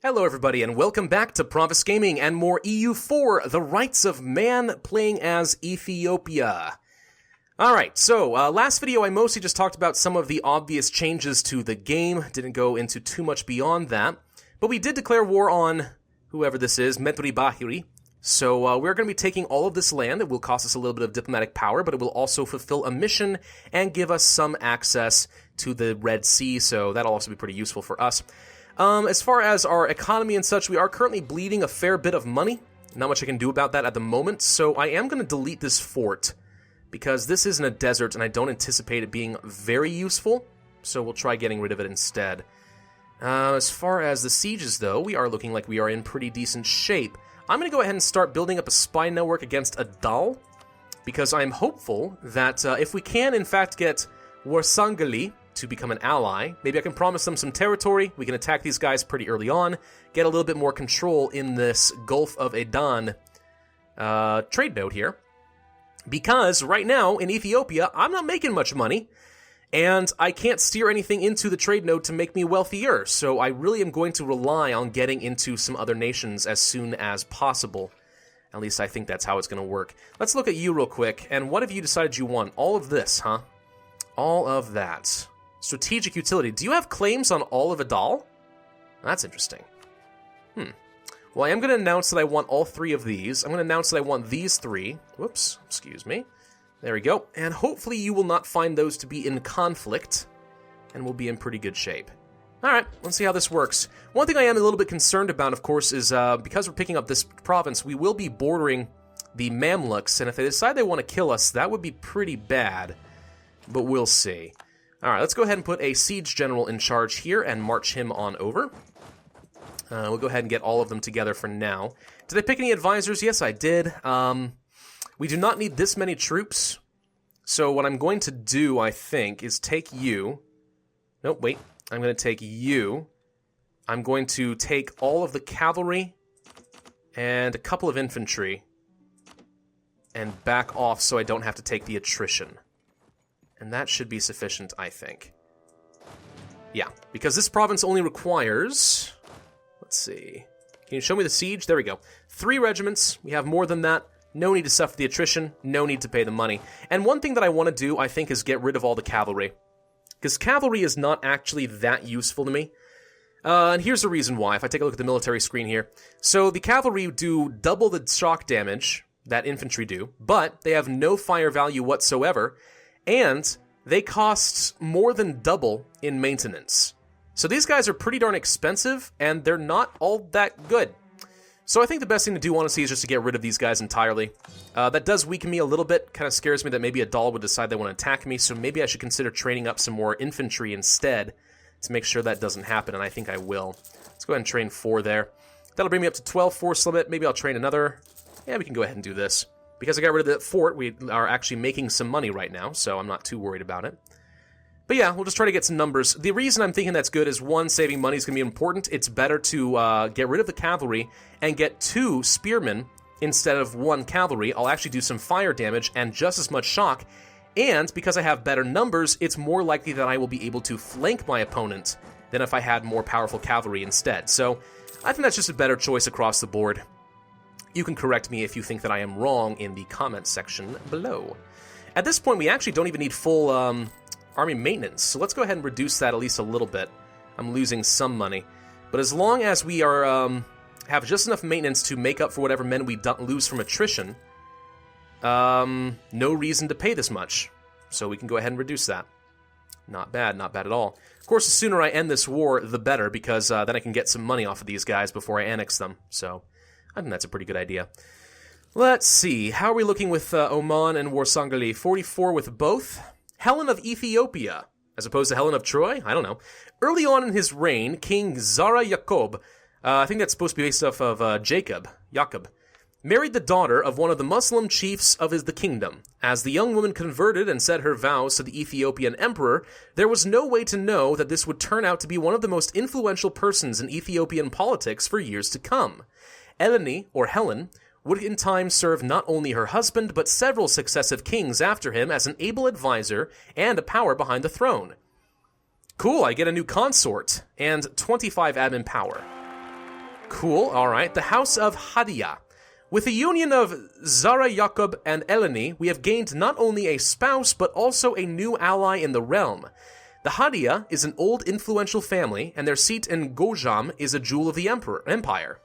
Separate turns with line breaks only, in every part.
Hello everybody and welcome back to Pravus Gaming and more EU4, The Rights of Man, playing as Ethiopia. Alright, so last video I mostly just talked about some of the obvious changes to the game, didn't go into too much beyond that, but we did declare war on whoever this is, Medri Bahiri. So we're going to be taking all of this land. It will cost us a little bit of diplomatic power, but it will also fulfill a mission and give us some access to the Red Sea, so that'll also be pretty useful for us. As far as our economy and such, we are currently bleeding a fair bit of money. Not much I can do about that at the moment, so I am going to delete this fort, because this isn't a desert and I don't anticipate it being very useful, so we'll try getting rid of it instead. As far as the sieges, though, we are looking like we are in pretty decent shape. I'm going to go ahead and start building up a spy network against Adal, because I'm hopeful that if we can, in fact, get Warsangali to become an ally, maybe I can promise them some territory, we can attack these guys pretty early on, get a little bit more control in this Gulf of Aden trade node here. Because right now, in Ethiopia, I'm not making much money, and I can't steer anything into the trade node to make me wealthier, so I really am going to rely on getting into some other nations as soon as possible. At least I think that's how it's going to work. Let's look at you real quick, and what have you decided you want? All of this, huh? All of that. Strategic utility. Do you have claims on all of Adal? That's interesting. Well, I am going to announce that I want all three of these. I'm going to announce that I want these three. Whoops, excuse me. There we go. And hopefully you will not find those to be in conflict, and we'll be in pretty good shape. Alright, let's see how this works. One thing I am a little bit concerned about, of course, is because we're picking up this province, we will be bordering the Mamluks, and if they decide they want to kill us, that would be pretty bad. But we'll see. Alright, let's go ahead and put a siege general in charge here and march him on over. We'll go ahead and get all of them together for now. Did I pick any advisors? Yes, I did. We do not need this many troops. So what I'm going to do, I think, is take you. Nope, wait. I'm going to take you. I'm going to take all of the cavalry and a couple of infantry and back off so I don't have to take the attrition. And that should be sufficient, I think. Yeah, because this province only requires... Let's see. Can you show me the siege? There we go. 3 regiments. We have more than that. No need to suffer the attrition. No need to pay the money. And one thing that I want to do, I think, is get rid of all the cavalry. Because cavalry is not actually that useful to me. And here's the reason why, if I take a look at the military screen here. So the cavalry do double the shock damage that infantry do, but they have no fire value whatsoever. And they cost more than double in maintenance. So these guys are pretty darn expensive, and they're not all that good. So I think the best thing to do, honestly, is just to get rid of these guys entirely. That does weaken me a little bit. Kind of scares me that maybe Adal would decide they want to attack me, so maybe I should consider training up some more infantry instead to make sure that doesn't happen, and I think I will. Let's go ahead and train 4 there. That'll bring me up to 12 force limit. Maybe I'll train another. Yeah, we can go ahead and do this. Because I got rid of that fort, we are actually making some money right now, so I'm not too worried about it. But yeah, we'll just try to get some numbers. The reason I'm thinking that's good is, 1, saving money is going to be important. It's better to get rid of the cavalry and get 2 spearmen instead of 1 cavalry. I'll actually do some fire damage and just as much shock. And because I have better numbers, it's more likely that I will be able to flank my opponent than if I had more powerful cavalry instead. So I think that's just a better choice across the board. You can correct me if you think that I am wrong in the comments section below. At this point, we actually don't even need full army maintenance, so let's go ahead and reduce that at least a little bit. I'm losing some money. But as long as we are have just enough maintenance to make up for whatever men we lose from attrition, no reason to pay this much. So we can go ahead and reduce that. Not bad at all. Of course, the sooner I end this war, the better, because then I can get some money off of these guys before I annex them. So I think that's a pretty good idea. Let's see. How are we looking with Oman and Warsangali? 44 with both. Helen of Ethiopia, as opposed to Helen of Troy? I don't know. Early on in his reign, King Zara Yacob, I think that's supposed to be based off of Jacob, married the daughter of one of the Muslim chiefs of the kingdom. As the young woman converted and said her vows to the Ethiopian emperor, there was no way to know that this would turn out to be one of the most influential persons in Ethiopian politics for years to come. Eleni, or Helen, would in time serve not only her husband, but several successive kings after him as an able advisor and a power behind the throne. Cool, I get a new consort, and 25 admin power. Cool, alright. The House of Hadia. With the union of Zara Jacob and Eleni, we have gained not only a spouse, but also a new ally in the realm. The Hadia is an old influential family, and their seat in Gojam is a jewel of the empire.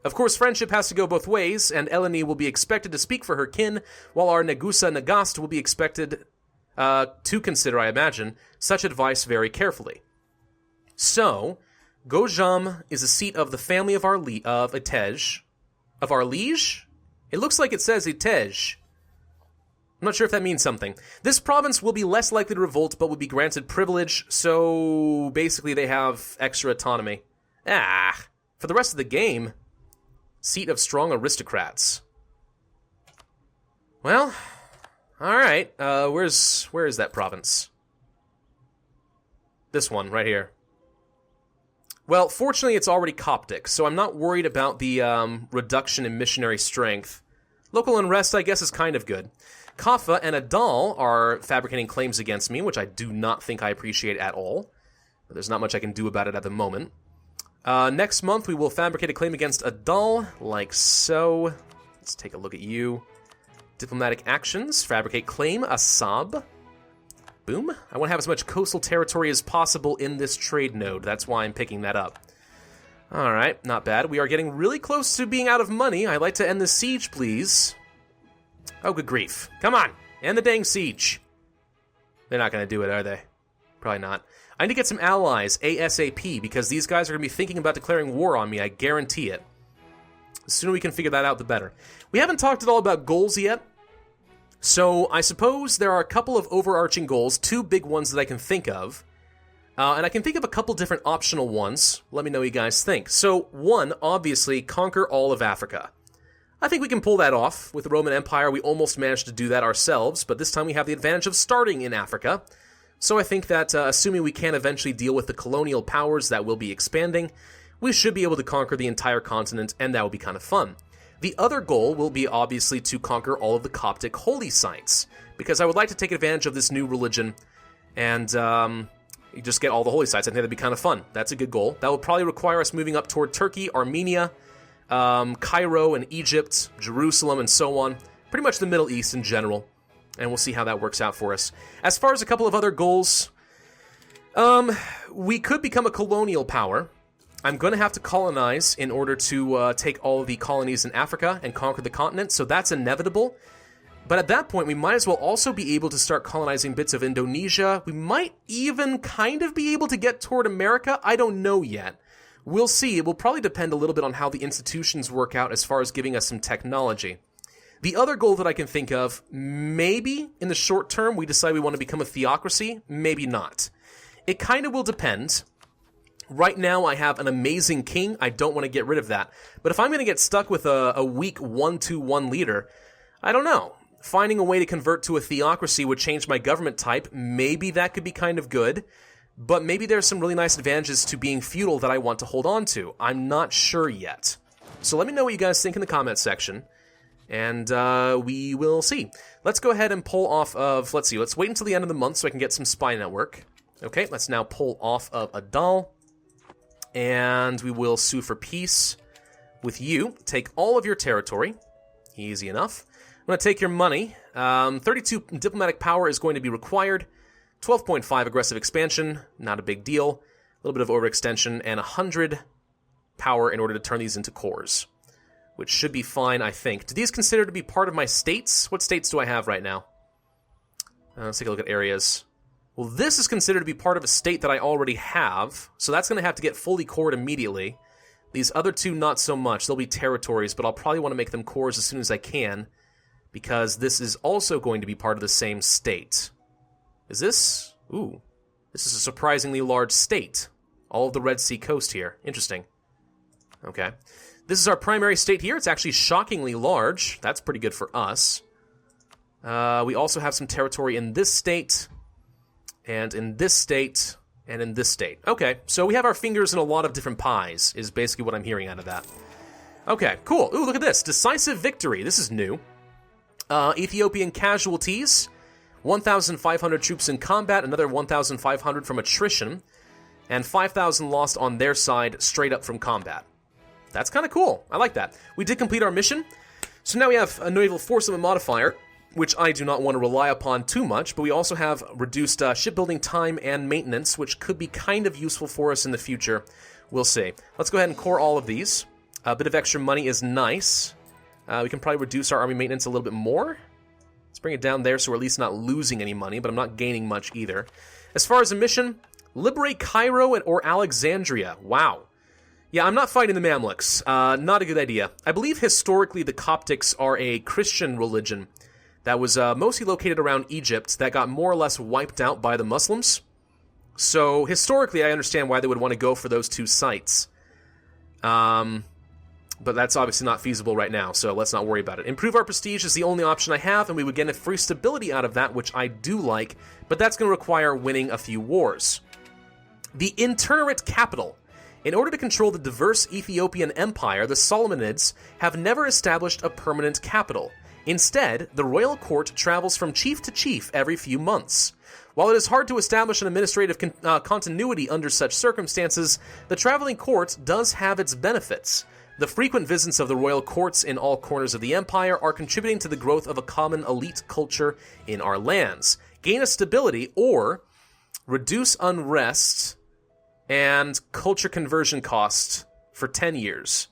Of course, friendship has to go both ways, and Eleni will be expected to speak for her kin, while our Negusa Nagast will be expected to consider, I imagine, such advice very carefully. So, Gojam is a seat of the family of Etej. Of our liege? It looks like it says Etej. I'm not sure if that means something. This province will be less likely to revolt, but will be granted privilege, so basically they have extra autonomy. For the rest of the game, seat of strong aristocrats. Well, alright, where is that province? This one, right here. Well, fortunately it's already Coptic, so I'm not worried about the reduction in missionary strength. Local unrest, I guess, is kind of good. Kaffa and Adal are fabricating claims against me, which I do not think I appreciate at all. But there's not much I can do about it at the moment. Next month, we will fabricate a claim against Adal, like so. Let's take a look at you. Diplomatic actions, fabricate claim, Asab. Boom. I want to have as much coastal territory as possible in this trade node. That's why I'm picking that up. Alright, not bad. We are getting really close to being out of money. I'd like to end the siege, please. Oh, good grief. Come on! End the dang siege. They're not going to do it, are they? Probably not. I need to get some allies, ASAP, because these guys are going to be thinking about declaring war on me, I guarantee it. The sooner we can figure that out, the better. We haven't talked at all about goals yet. So, I suppose there are a couple of overarching goals, two big ones that I can think of. And I can think of a couple different optional ones. Let me know what you guys think. So, one, obviously, conquer all of Africa. I think we can pull that off. With the Roman Empire, we almost managed to do that ourselves, but this time we have the advantage of starting in Africa. So I think that, assuming we can eventually deal with the colonial powers that will be expanding, we should be able to conquer the entire continent, and that will be kind of fun. The other goal will be obviously to conquer all of the Coptic holy sites, because I would like to take advantage of this new religion and just get all the holy sites. I think that'd be kind of fun. That's a good goal. That will probably require us moving up toward Turkey, Armenia, Cairo and Egypt, Jerusalem, and so on. Pretty much the Middle East in general, and we'll see how that works out for us. As far as a couple of other goals, we could become a colonial power. I'm going to have to colonize in order to take all of the colonies in Africa and conquer the continent, so that's inevitable. But at that point, we might as well also be able to start colonizing bits of Indonesia. We might even kind of be able to get toward America. I don't know yet. We'll see. It will probably depend a little bit on how the institutions work out as far as giving us some technology. The other goal that I can think of, maybe in the short term we decide we want to become a theocracy, maybe not. It kind of will depend. Right now, I have an amazing king. I don't want to get rid of that. But if I'm going to get stuck with a weak 1-2-1 leader, I don't know. Finding a way to convert to a theocracy would change my government type. Maybe that could be kind of good. But maybe there's some really nice advantages to being feudal that I want to hold on to. I'm not sure yet. So let me know what you guys think in the comments section. And we will see. Let's go ahead and pull off of... Let's see. Let's wait until the end of the month so I can get some spy network. Okay, let's now pull off of Adal. And we will sue for peace with you. Take all of your territory. Easy enough. I'm going to take your money. 32 diplomatic power is going to be required. 12.5 aggressive expansion. Not a big deal. A little bit of overextension. And 100 power in order to turn these into cores. Which should be fine, I think. Do these consider to be part of my states? What states do I have right now? Let's take a look at areas. Well, this is considered to be part of a state that I already have, so that's going to have to get fully cored immediately. These other two, not so much. They'll be territories, but I'll probably want to make them cores as soon as I can, because this is also going to be part of the same state. Is this? Ooh. This is a surprisingly large state. All of the Red Sea coast here. Interesting. Okay. This is our primary state here. It's actually shockingly large. That's pretty good for us. We also have some territory in this state, and in this state, and in this state. Okay, so we have our fingers in a lot of different pies, is basically what I'm hearing out of that. Okay, cool. Ooh, look at this. Decisive victory. This is new. Ethiopian casualties. 1,500 troops in combat, another 1,500 from attrition, and 5,000 lost on their side straight up from combat. That's kind of cool. I like that. We did complete our mission. So now we have a naval force limit modifier, which I do not want to rely upon too much, but we also have reduced shipbuilding time and maintenance, which could be kind of useful for us in the future. We'll see. Let's go ahead and core all of these. A bit of extra money is nice. We can probably reduce our army maintenance a little bit more. Let's bring it down there so we're at least not losing any money, but I'm not gaining much either. As far as a mission, liberate Cairo or Alexandria. Wow. Yeah, I'm not fighting the Mamluks. Not a good idea. I believe historically the Coptics are a Christian religion that was mostly located around Egypt that got more or less wiped out by the Muslims. So historically I understand why they would want to go for those two sites. But that's obviously not feasible right now, so let's not worry about it. Improve our prestige is the only option I have, and we would get a free stability out of that, which I do like, but that's going to require winning a few wars. The Internerate Capital. In order to control the diverse Ethiopian empire, the Solomonids have never established a permanent capital. Instead, the royal court travels from chief to chief every few months. While it is hard to establish an administrative continuity under such circumstances, the traveling court does have its benefits. The frequent visits of the royal courts in all corners of the empire are contributing to the growth of a common elite culture in our lands. Gain a stability or reduce unrest and culture conversion cost for 10 years.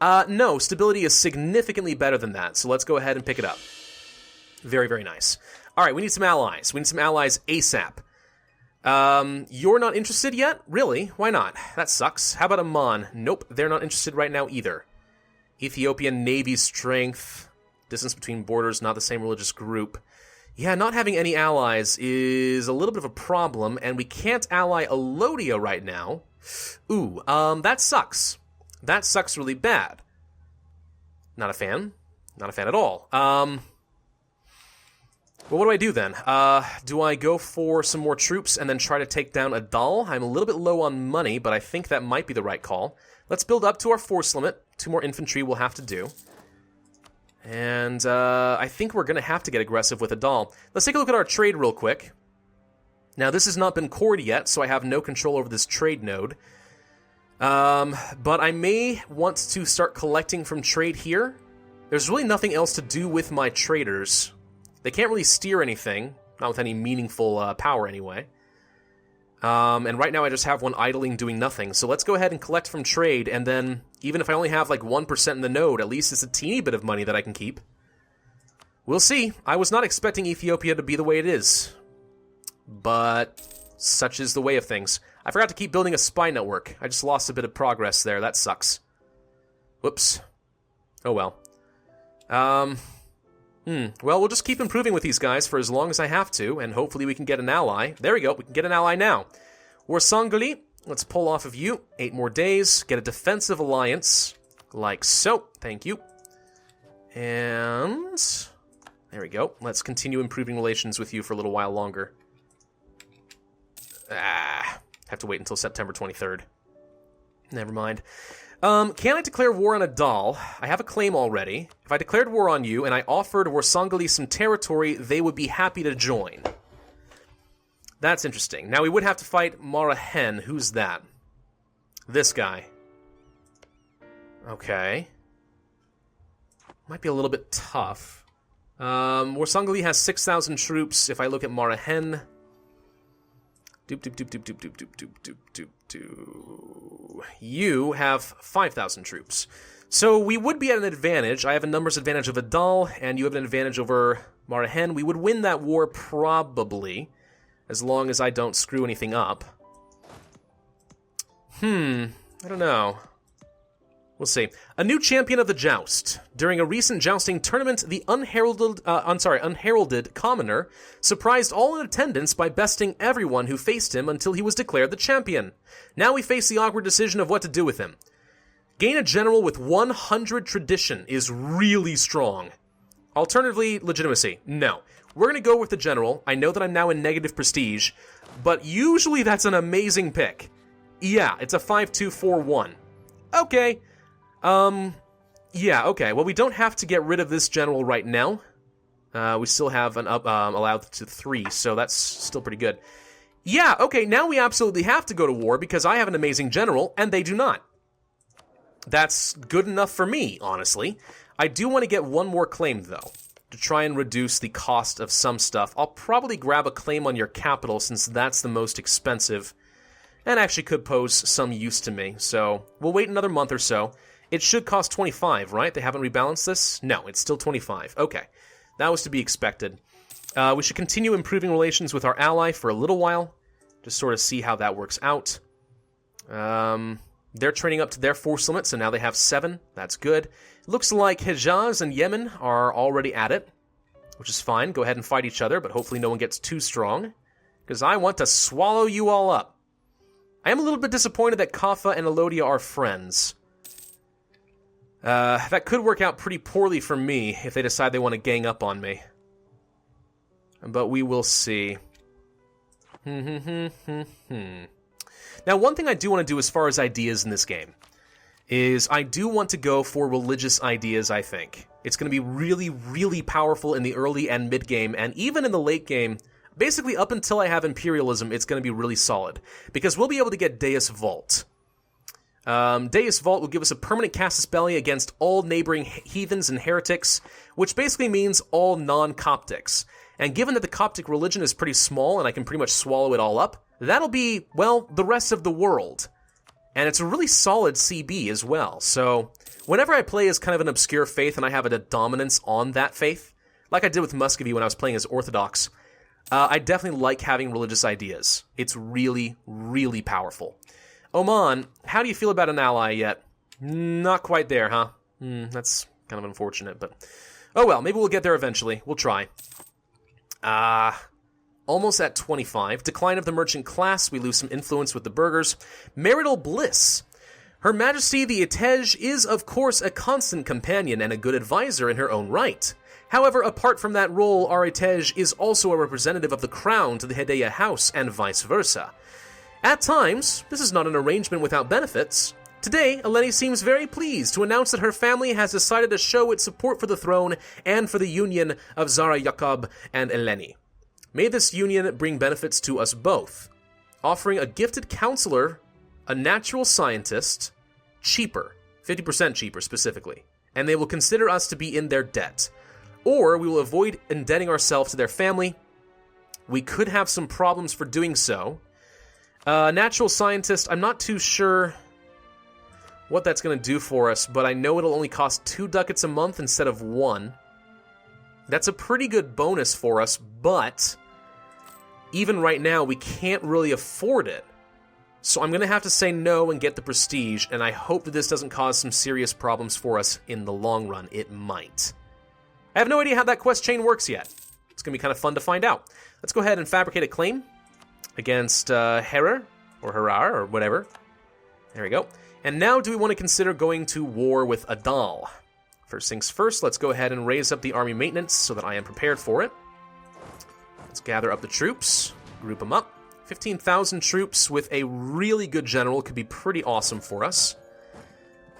No, stability is significantly better than that, so let's go ahead and pick it up. Very, very nice. All right, we need some allies. We need some allies ASAP. You're not interested yet? Really? Why not? That sucks. How about Amman? Nope, they're not interested right now either. Ethiopian Navy strength. Distance between borders, not the same religious group. Yeah, not having any allies is a little bit of a problem, and we can't ally Alodia right now. Ooh, that sucks. That sucks really bad. Not a fan. Not a fan at all. Well, what do I do then? Do I go for some more troops and then try to take down Adal? I'm a little bit low on money, but I think that might be the right call. Let's build up to our force limit. 2 more infantry we'll have to do. And I think we're going to have to get aggressive with Adal. Let's take a look at our trade real quick. Now, this has not been cored yet, so I have no control over this trade node. But I may want to start collecting from trade here. There's really nothing else to do with my traders. They can't really steer anything, not with any meaningful power anyway. And right now I just have one idling doing nothing. So let's go ahead and collect from trade, and then even if I only have like 1% in the node, at least it's a teeny bit of money that I can keep. We'll see. I was not expecting Ethiopia to be the way it is. But such is the way of things. I forgot to keep building a spy network. I just lost a bit of progress there. That sucks. Whoops. Oh well. Well, we'll just keep improving with these guys for as long as I have to, and hopefully we can get an ally. There we go, we can get an ally now. Warsanguli, let's pull off of you. 8 more days, get a defensive alliance, like so. Thank you. And there we go. Let's continue improving relations with you for a little while longer. Have to wait until September 23rd. Never mind. Can I declare war on Adal? I have a claim already. If I declared war on you and I offered Warsanguli some territory, they would be happy to join. That's interesting. Now we would have to fight Marahen. Who's that? This guy. Okay. Might be a little bit tough. Warsanguli has 6,000 troops. If I look at Marahen... You have 5,000 troops. So we would be at an advantage. I have a numbers advantage of Adal, and you have an advantage over Marahen. We would win that war probably, as long as I don't screw anything up. I don't know. We'll see. A new champion of the joust. During a recent jousting tournament, the unheralded commoner surprised all in attendance by besting everyone who faced him until he was declared the champion. Now we face the awkward decision of what to do with him. Gain a general with 100 tradition is really strong. Alternatively, legitimacy. No. We're going to go with the general. I know that I'm now in negative prestige, but usually that's an amazing pick. Yeah, it's a 5-2-4-1. Okay. Yeah, okay. Well, we don't have to get rid of this general right now. We still have an allowed to 3, so that's still pretty good. Yeah, okay, now we absolutely have to go to war because I have an amazing general, and they do not. That's good enough for me, honestly. I do want to get one more claim, though, to try and reduce the cost of some stuff. I'll probably grab a claim on your capital, since that's the most expensive, and actually could pose some use to me. So we'll wait another month or so. It should cost 25, right? They haven't rebalanced this? No, it's still 25. Okay, that was to be expected. We should continue improving relations with our ally for a little while, just sort of see how that works out. They're training up to their force limit, so now they have 7. That's good. It looks like Hejaz and Yemen are already at it, which is fine. Go ahead and fight each other, but hopefully no one gets too strong, because I want to swallow you all up. I am a little bit disappointed that Kaffa and Elodia are friends. That could work out pretty poorly for me if they decide they want to gang up on me. But we will see. Now, one thing I do want to do as far as ideas in this game is I do want to go for religious ideas, I think. It's going to be really, really powerful in the early and mid-game, and even in the late game. Basically, up until I have Imperialism, it's going to be really solid, because we'll be able to get Deus Vault. Deus Vault will give us a permanent casus belli against all neighboring heathens and heretics, which basically means all non-Coptics. And given that the Coptic religion is pretty small and I can pretty much swallow it all up, that'll be, well, the rest of the world. And it's a really solid CB as well. So whenever I play as kind of an obscure faith and I have a dominance on that faith, like I did with Muscovy when I was playing as Orthodox, I definitely like having religious ideas. It's really, really powerful. Oman, how do you feel about an ally yet? Not quite there, huh? That's kind of unfortunate, but... oh well, maybe we'll get there eventually. We'll try. Almost at 25. Decline of the merchant class. We lose some influence with the burghers. Marital bliss. Her Majesty the Etej is, of course, a constant companion and a good advisor in her own right. However, apart from that role, our Etej is also a representative of the crown to the Hedaya house and vice versa. At times, this is not an arrangement without benefits. Today, Eleni seems very pleased to announce that her family has decided to show its support for the throne and for the union of Zara Yacob and Eleni. May this union bring benefits to us both, offering a gifted counselor, a natural scientist, cheaper, 50% cheaper specifically, and they will consider us to be in their debt. Or we will avoid indebting ourselves to their family. We could have some problems for doing so. Natural scientist, I'm not too sure what that's going to do for us, but I know it'll only cost 2 ducats a month instead of 1. That's a pretty good bonus for us, but even right now, we can't really afford it. So I'm going to have to say no and get the prestige, and I hope that this doesn't cause some serious problems for us in the long run. It might. I have no idea how that quest chain works yet. It's going to be kind of fun to find out. Let's go ahead and fabricate a claim against Herer, or Harar, or whatever. There we go. And now do we want to consider going to war with Adal? First things first, let's go ahead and raise up the army maintenance so that I am prepared for it. Let's gather up the troops, group them up. 15,000 troops with a really good general could be pretty awesome for us.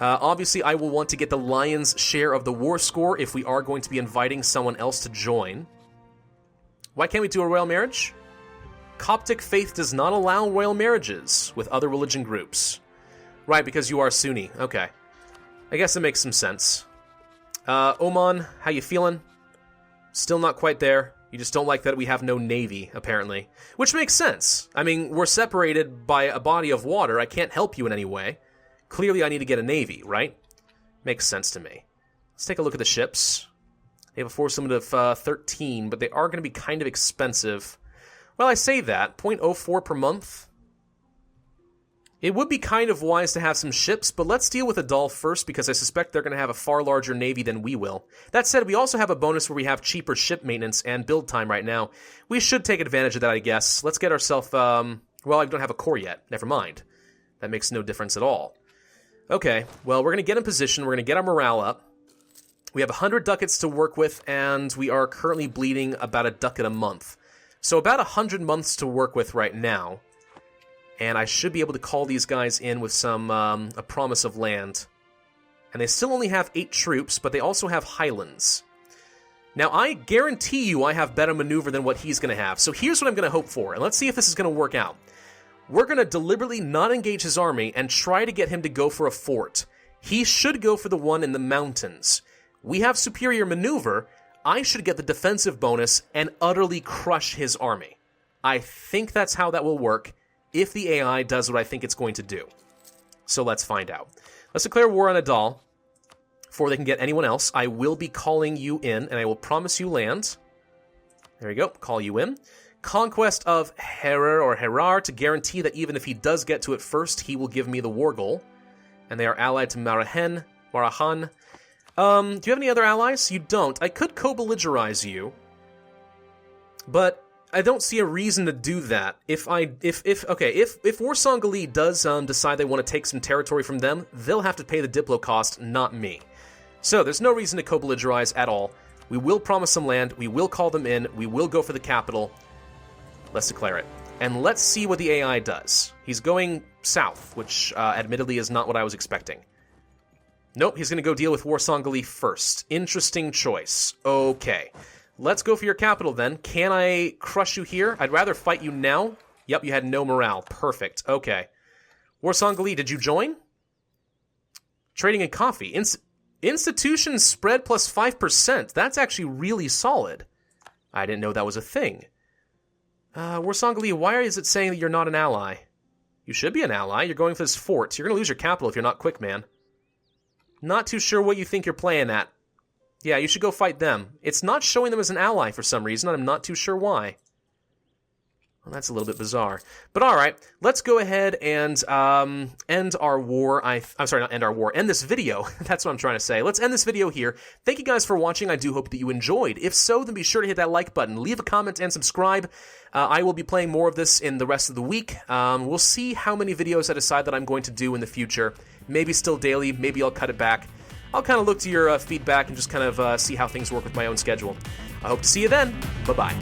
Obviously, I will want to get the lion's share of the war score if we are going to be inviting someone else to join. Why can't we do a royal marriage? Coptic faith does not allow royal marriages with other religion groups. Right, because you are Sunni. Okay. I guess that makes some sense. Oman, how you feeling? Still not quite there. You just don't like that we have no navy, apparently. Which makes sense. I mean, we're separated by a body of water. I can't help you in any way. Clearly, I need to get a navy, right? Makes sense to me. Let's take a look at the ships. They have a force limit of 13, but they are going to be kind of expensive. Well, I say that. 0.04 per month. It would be kind of wise to have some ships, but let's deal with Adal first because I suspect they're going to have a far larger navy than we will. That said, we also have a bonus where we have cheaper ship maintenance and build time right now. We should take advantage of that, I guess. Let's get ourselves, well, I don't have a core yet. Never mind. That makes no difference at all. Okay, well, we're going to get in position. We're going to get our morale up. We have 100 ducats to work with, and we are currently bleeding about a ducat a month. So about 100 months to work with right now. And I should be able to call these guys in with some, a promise of land. And they still only have 8 troops, but they also have Highlands. Now, I guarantee you I have better maneuver than what he's going to have. So here's what I'm going to hope for, and let's see if this is going to work out. We're going to deliberately not engage his army and try to get him to go for a fort. He should go for the one in the mountains. We have superior maneuver. I should get the defensive bonus and utterly crush his army. I think that's how that will work if the AI does what I think it's going to do. So let's find out. Let's declare war on Adal before they can get anyone else. I will be calling you in, and I will promise you land. There you go. Call you in. Conquest of Herar to guarantee that even if he does get to it first, he will give me the war goal. And they are allied to Marahan. Do you have any other allies? You don't. I could co-belligerize you, but I don't see a reason to do that. If Warsangali does decide they want to take some territory from them, they'll have to pay the diplo cost, not me. So there's no reason to co-belligerize at all. We will promise some land. We will call them in. We will go for the capital. Let's declare it. And let's see what the AI does. He's going south, which admittedly is not what I was expecting. Nope, he's going to go deal with Warsangali first. Interesting choice. Okay. Let's go for your capital then. Can I crush you here? I'd rather fight you now. Yep, you had no morale. Perfect. Okay. Warsangali, did you join? Trading in coffee. Institution spread plus 5%. That's actually really solid. I didn't know that was a thing. Warsangali, why is it saying that you're not an ally? You should be an ally. You're going for this fort. You're going to lose your capital if you're not quick, man. Not too sure what you think you're playing at. Yeah, you should go fight them. It's not showing them as an ally for some reason, and I'm not too sure why. Well, that's a little bit bizarre. But alright, let's go ahead and end our war. I'm sorry, not end our war. End this video. That's what I'm trying to say. Let's end this video here. Thank you guys for watching. I do hope that you enjoyed. If so, then be sure to hit that like button. Leave a comment and subscribe. I will be playing more of this in the rest of the week. We'll see how many videos I decide that I'm going to do in the future. Maybe still daily. Maybe I'll cut it back. I'll kind of look to your feedback and just kind of see how things work with my own schedule. I hope to see you then. Bye-bye.